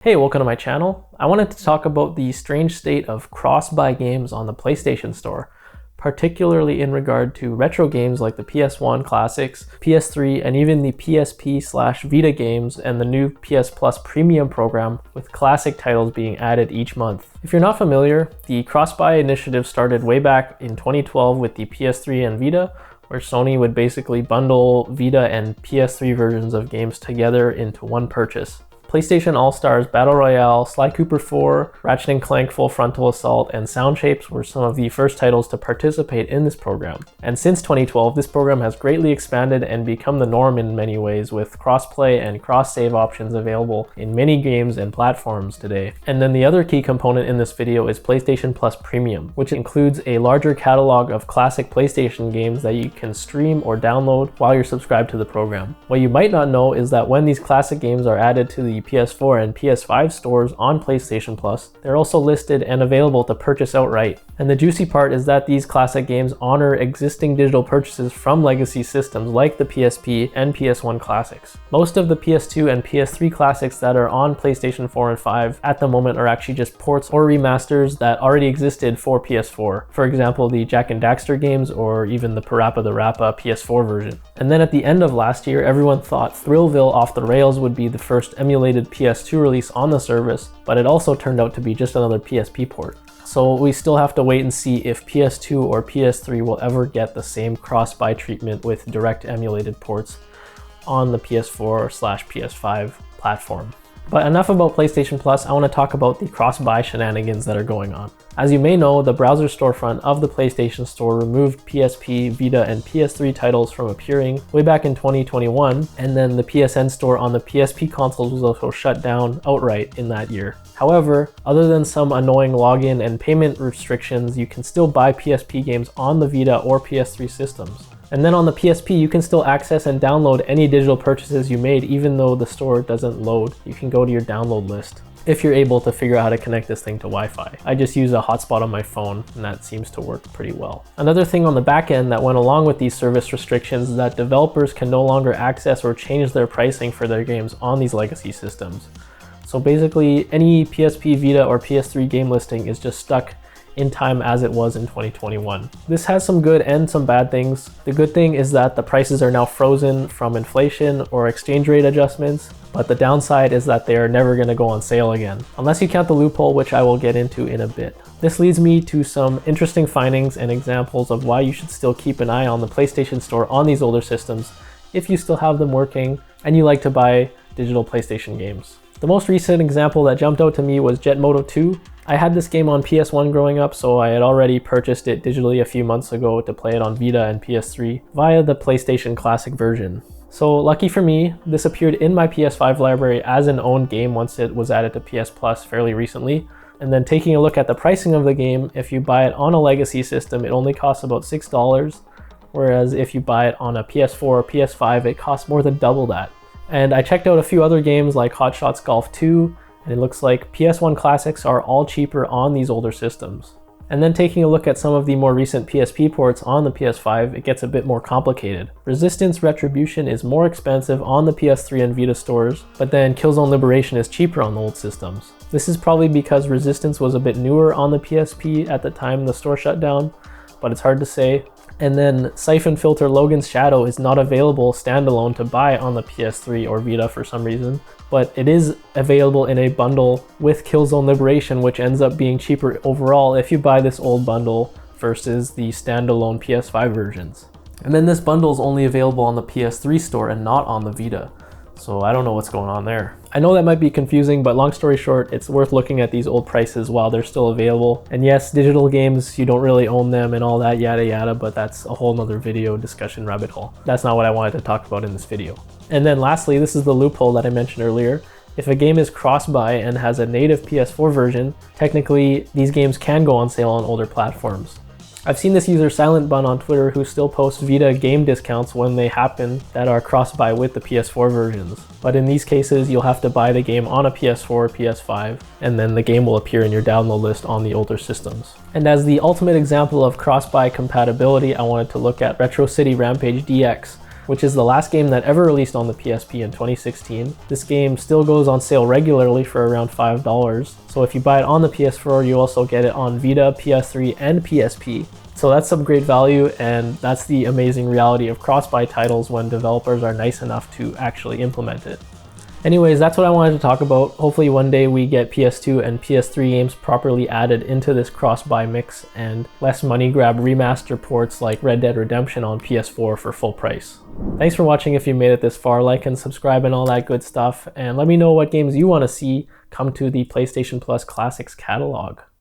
Hey, welcome to my channel. I wanted to talk about the strange state of cross-buy games on the PlayStation Store, particularly in regard to retro games like the PS1 classics, PS3, and even the PSP/Vita games and the new PS Plus Premium program with classic titles being added each month. If you're not familiar, the cross-buy initiative started way back in 2012 with the PS3 and Vita, where Sony would basically bundle Vita and PS3 versions of games together into one purchase. PlayStation All-Stars Battle Royale, Sly Cooper 4, Ratchet & Clank Full Frontal Assault, and Sound Shapes were some of the first titles to participate in this program. And since 2012, this program has greatly expanded and become the norm in many ways, with cross-play and cross-save options available in many games and platforms today. And then the other key component in this video is PlayStation Plus Premium, which includes a larger catalog of classic PlayStation games that you can stream or download while you're subscribed to the program. What you might not know is that when these classic games are added to the PS4 and PS5 stores on PlayStation Plus, they're also listed and available to purchase outright. And the juicy part is that these classic games honor existing digital purchases from legacy systems like the PSP and PS1 classics. Most of the PS2 and PS3 classics that are on PlayStation 4 and 5 at the moment are actually just ports or remasters that already existed for PS4. For example, the Jak and Daxter games or even the Parappa the Rappa PS4 version. And then at the end of last year, everyone thought Thrillville Off the Rails would be the first emulated PS2 release on the service, but it also turned out to be just another PSP port. So we still have to wait and see if PS2 or PS3 will ever get the same cross-buy treatment with direct emulated ports on the PS4/PS5 platform. But enough about PlayStation Plus, I want to talk about the cross-buy shenanigans that are going on. As you may know, the browser storefront of the PlayStation Store removed PSP, Vita, and PS3 titles from appearing way back in 2021, and then the PSN store on the PSP consoles was also shut down outright in that year. However, other than some annoying login and payment restrictions, you can still buy PSP games on the Vita or PS3 systems. And then on the PSP, you can still access and download any digital purchases you made, even though the store doesn't load. You can go to your download list if you're able to figure out how to connect this thing to Wi-Fi. I just use a hotspot on my phone, and that seems to work pretty well. Another thing on the back end that went along with these service restrictions is that developers can no longer access or change their pricing for their games on these legacy systems. So basically, any PSP, Vita, or PS3 game listing is just stuck in time as it was in 2021. This has some good and some bad things. The good thing is that the prices are now frozen from inflation or exchange rate adjustments, but the downside is that they are never going to go on sale again, unless you count the loophole, which I will get into in a bit. This leads me to some interesting findings and examples of why you should still keep an eye on the PlayStation Store on these older systems if you still have them working and you like to buy digital PlayStation games. The most recent example that jumped out to me was Jet Moto 2. I had this game on PS1 growing up, so I had already purchased it digitally a few months ago to play it on Vita and PS3 via the PlayStation Classic version. So lucky for me, this appeared in my PS5 library as an owned game once it was added to PS Plus fairly recently. And then taking a look at the pricing of the game, if you buy it on a legacy system, it only costs about $6, whereas if you buy it on a PS4 or PS5, it costs more than double that. And I checked out a few other games like Hot Shots Golf 2, and it looks like PS1 classics are all cheaper on these older systems. And then taking a look at some of the more recent PSP ports on the PS5, it gets a bit more complicated. Resistance Retribution is more expensive on the PS3 and Vita stores, but then Killzone Liberation is cheaper on the old systems. This is probably because Resistance was a bit newer on the PSP at the time the store shut down, but it's hard to say. And then Siphon Filter Logan's Shadow is not available standalone to buy on the PS3 or Vita for some reason, but it is available in a bundle with Killzone Liberation, which ends up being cheaper overall if you buy this old bundle versus the standalone PS5 versions. And then this bundle is only available on the PS3 store and not on the Vita. So I don't know what's going on there. I know that might be confusing, but long story short, it's worth looking at these old prices while they're still available. And yes, digital games, you don't really own them and all that yada yada, but that's a whole nother video discussion rabbit hole. That's not what I wanted to talk about in this video. And then lastly, this is the loophole that I mentioned earlier. If a game is cross-buy and has a native PS4 version, technically these games can go on sale on older platforms. I've seen this user Silent Bun on Twitter who still posts Vita game discounts when they happen that are cross-buy with the PS4 versions. But in these cases, you'll have to buy the game on a PS4 or PS5, and then the game will appear in your download list on the older systems. And as the ultimate example of cross-buy compatibility, I wanted to look at Retro City Rampage DX, which is the last game that ever released on the PSP in 2016. This game still goes on sale regularly for around $5. So if you buy it on the PS4, you also get it on Vita, PS3, and PSP. So that's some great value, and that's the amazing reality of cross-buy titles when developers are nice enough to actually implement it. Anyways, that's what I wanted to talk about. Hopefully one day we get PS2 and PS3 games properly added into this cross-buy mix and less money grab remaster ports like Red Dead Redemption on PS4 for full price. Thanks for watching. If you made it this far, like and subscribe and all that good stuff, and let me know what games you want to see come to the PlayStation Plus Classics catalog.